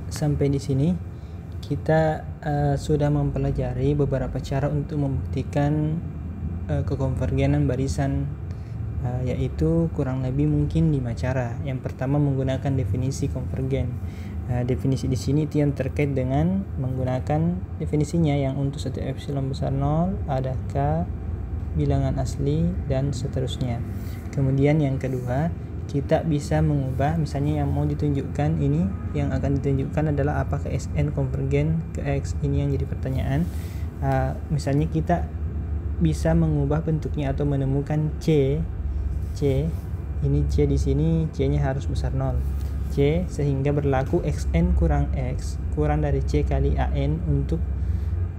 sampai di sini kita sudah mempelajari beberapa cara untuk membuktikan kekonvergenan barisan, yaitu kurang lebih mungkin 5 cara. Yang pertama menggunakan definisi konvergen. Definisi di sini itu yang terkait dengan menggunakan definisinya yang untuk setiap epsilon besar 0 ada K bilangan asli dan seterusnya. Kemudian yang kedua, kita bisa mengubah, misalnya yang mau ditunjukkan ini, yang akan ditunjukkan adalah apakah Sn konvergen ke X, ini yang jadi pertanyaan. Misalnya kita bisa mengubah bentuknya atau menemukan C ini C di sini, C-nya harus besar 0. C sehingga berlaku Xn kurang X kurang dari C kali AN untuk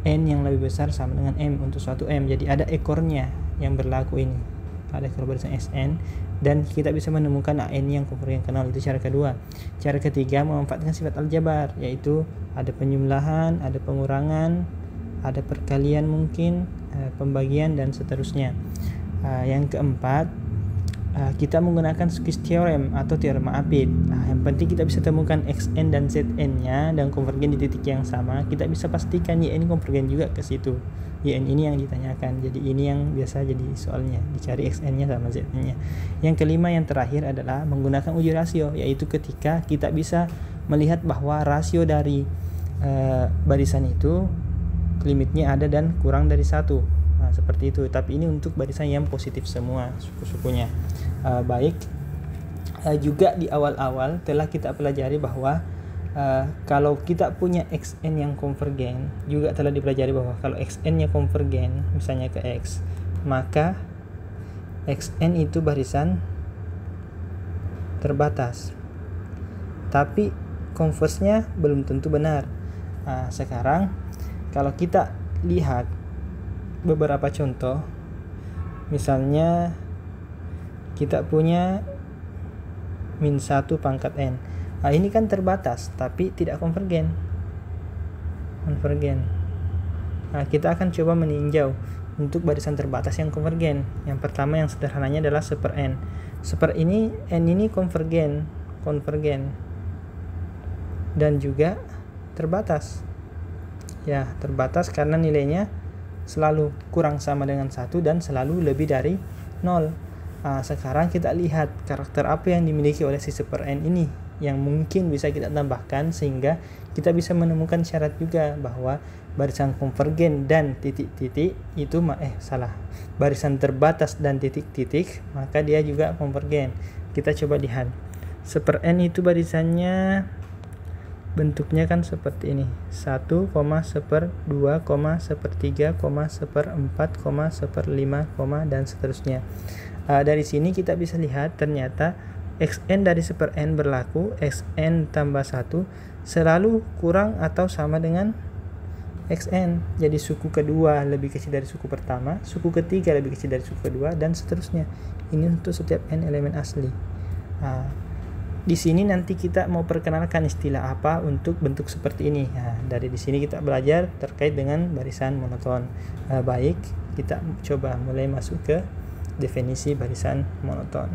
N yang lebih besar sama dengan M untuk suatu M. Jadi ada ekornya yang berlaku ini. Ada ekor barisan Sn dan kita bisa menemukan AN yang konvergen ke 0. Itu cara kedua. Cara ketiga memanfaatkan sifat aljabar, yaitu ada penjumlahan, ada pengurangan, ada perkalian mungkin, pembagian dan seterusnya. Yang keempat, kita menggunakan Squeeze Theorem atau teorema Apit. Yang penting kita bisa temukan Xn dan Zn-nya dan konvergen di titik yang sama. Kita bisa pastikan Yn konvergen juga ke situ. Yn ini yang ditanyakan. Jadi ini yang biasa jadi soalnya, dicari Xn-nya sama Zn-nya. Yang kelima, yang terakhir adalah menggunakan uji rasio, yaitu ketika kita bisa melihat bahwa rasio dari barisan itu limitnya ada dan kurang dari 1. Seperti itu. Tapi ini untuk barisan yang positif semua suku-sukunya. Baik, juga di awal-awal telah kita pelajari bahwa kalau kita punya Xn yang konvergen, juga telah dipelajari bahwa kalau Xn-nya konvergen misalnya ke X, maka Xn itu barisan terbatas. Tapi konversnya belum tentu benar. Sekarang kalau kita lihat beberapa contoh, misalnya kita punya min 1 pangkat n. Ini kan terbatas tapi tidak konvergen. Kita akan coba meninjau untuk barisan terbatas yang konvergen. Yang pertama yang sederhananya adalah seper n. Seper ini n ini konvergen dan juga terbatas. Ya, terbatas karena nilainya selalu kurang sama dengan 1 dan selalu lebih dari 0. Sekarang kita lihat karakter apa yang dimiliki oleh si seper n ini yang mungkin bisa kita tambahkan sehingga kita bisa menemukan syarat juga bahwa barisan konvergen dan titik-titik itu barisan terbatas dan titik-titik, maka dia juga konvergen. Kita coba lihat. Seper n itu barisannya bentuknya kan seperti ini, 1, seper 2, seper 3, seper 4, seper 5, dan seterusnya. Dari sini kita bisa lihat ternyata Xn dari seper n berlaku Xn tambah 1 selalu kurang atau sama dengan Xn. Jadi suku kedua lebih kecil dari suku pertama, suku ketiga lebih kecil dari suku kedua, dan seterusnya. Ini untuk setiap n elemen asli. Di sini nanti kita mau perkenalkan istilah apa untuk bentuk seperti ini. Dari di sini kita belajar terkait dengan barisan monoton. Baik, kita coba mulai masuk ke definisi barisan monoton.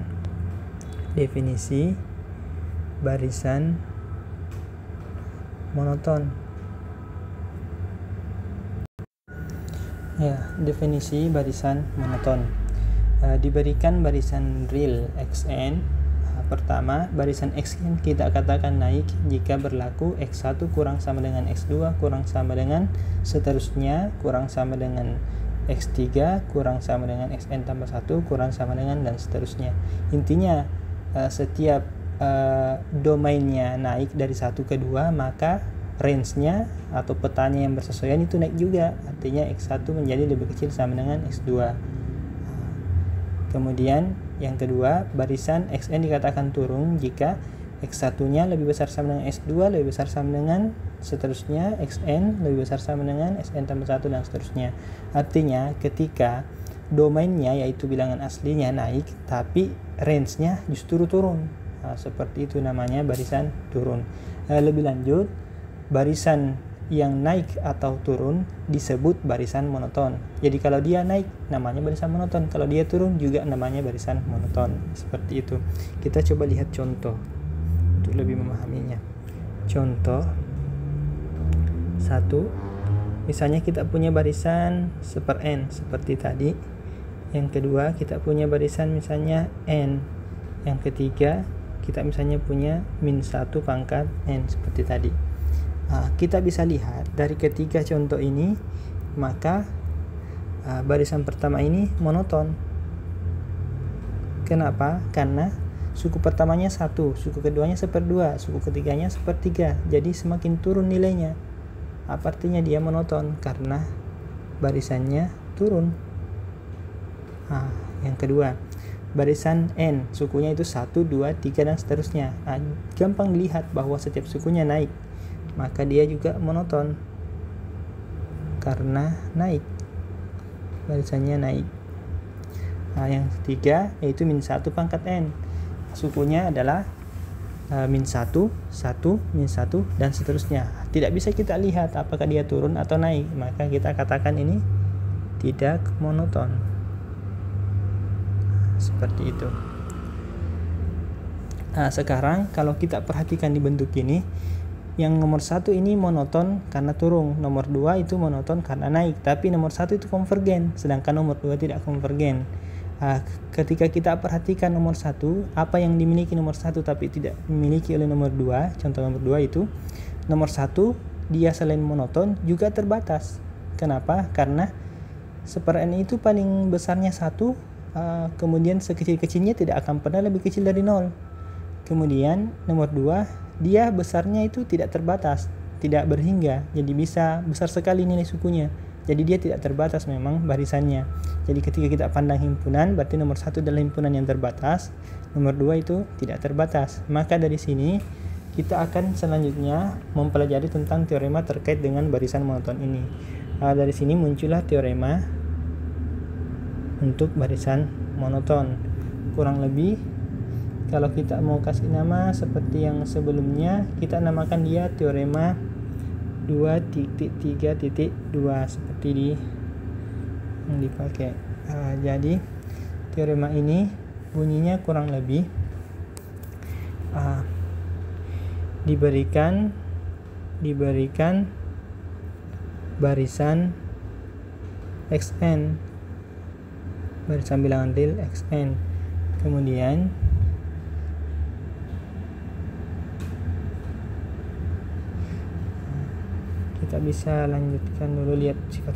Definisi barisan monoton. Definisi barisan monoton. Diberikan barisan real Xn. Pertama, barisan Xn kita katakan naik jika berlaku X1 kurang sama dengan X2 kurang sama dengan seterusnya kurang sama dengan X3 kurang sama dengan Xn tambah 1 kurang sama dengan dan seterusnya. Intinya setiap domainnya naik dari 1 ke 2, maka range-nya atau petanya yang bersesuaian itu naik juga. Artinya X1 menjadi lebih kecil sama dengan X2. Kemudian yang kedua, barisan Xn dikatakan turun jika X1-nya lebih besar sama dengan X2 lebih besar sama dengan seterusnya, Xn lebih besar sama dengan Xn tambah 1 dan seterusnya. Artinya ketika domainnya yaitu bilangan aslinya naik tapi range-nya justru turun, seperti itu namanya barisan turun. Lebih lanjut, barisan yang naik atau turun disebut barisan monoton. Jadi kalau dia naik namanya barisan monoton, kalau dia turun juga namanya barisan monoton. Seperti itu. Kita coba lihat contoh untuk lebih memahaminya. Contoh satu. Misalnya kita punya barisan seper n seperti tadi. Yang kedua kita punya barisan misalnya n. Yang ketiga kita misalnya punya min 1 pangkat n seperti tadi. Kita bisa lihat dari ketiga contoh ini, maka barisan pertama ini monoton. Kenapa? Karena suku pertamanya 1, suku keduanya 1/2, suku ketiganya 1/3. Jadi semakin turun nilainya. Apa artinya dia monoton? Karena barisannya turun. Yang kedua, barisan n, sukunya itu 1, 2, 3 dan seterusnya. Gampang dilihat bahwa setiap sukunya naik, maka dia juga monoton karena naik, barisannya naik. Yang ketiga yaitu min 1 pangkat n, sukunya adalah min 1, 1, min 1 dan seterusnya. Tidak bisa kita lihat apakah dia turun atau naik, maka kita katakan ini tidak monoton. Seperti itu. Sekarang kalau kita perhatikan di bentuk ini, yang nomor 1 ini monoton karena turun, nomor 2 itu monoton karena naik, tapi nomor 1 itu konvergen, sedangkan nomor 2 tidak konvergen. Ketika kita perhatikan nomor 1, apa yang dimiliki nomor 1 tapi tidak dimiliki oleh nomor 2, contoh nomor 2 itu, nomor 1 dia selain monoton juga terbatas. Kenapa? Karena seper n itu paling besarnya 1, kemudian sekecil-kecilnya tidak akan pernah lebih kecil dari 0. Kemudian nomor 2 dia besarnya itu tidak terbatas, tidak berhingga, jadi bisa besar sekali nilai sukunya. Jadi dia tidak terbatas memang barisannya. Jadi ketika kita pandang himpunan, berarti nomor 1 adalah himpunan yang terbatas, nomor 2 itu tidak terbatas. Maka dari sini kita akan selanjutnya mempelajari tentang teorema terkait dengan barisan monoton ini. Dari sini muncullah teorema untuk barisan monoton. Kurang lebih kalau kita mau kasih nama seperti yang sebelumnya, kita namakan dia teorema 2.3.2 seperti yang dipakai. Jadi teorema ini bunyinya kurang lebih diberikan barisan xn, barisan bilangan real xn, kemudian kita bisa lanjutkan dulu lihat sifat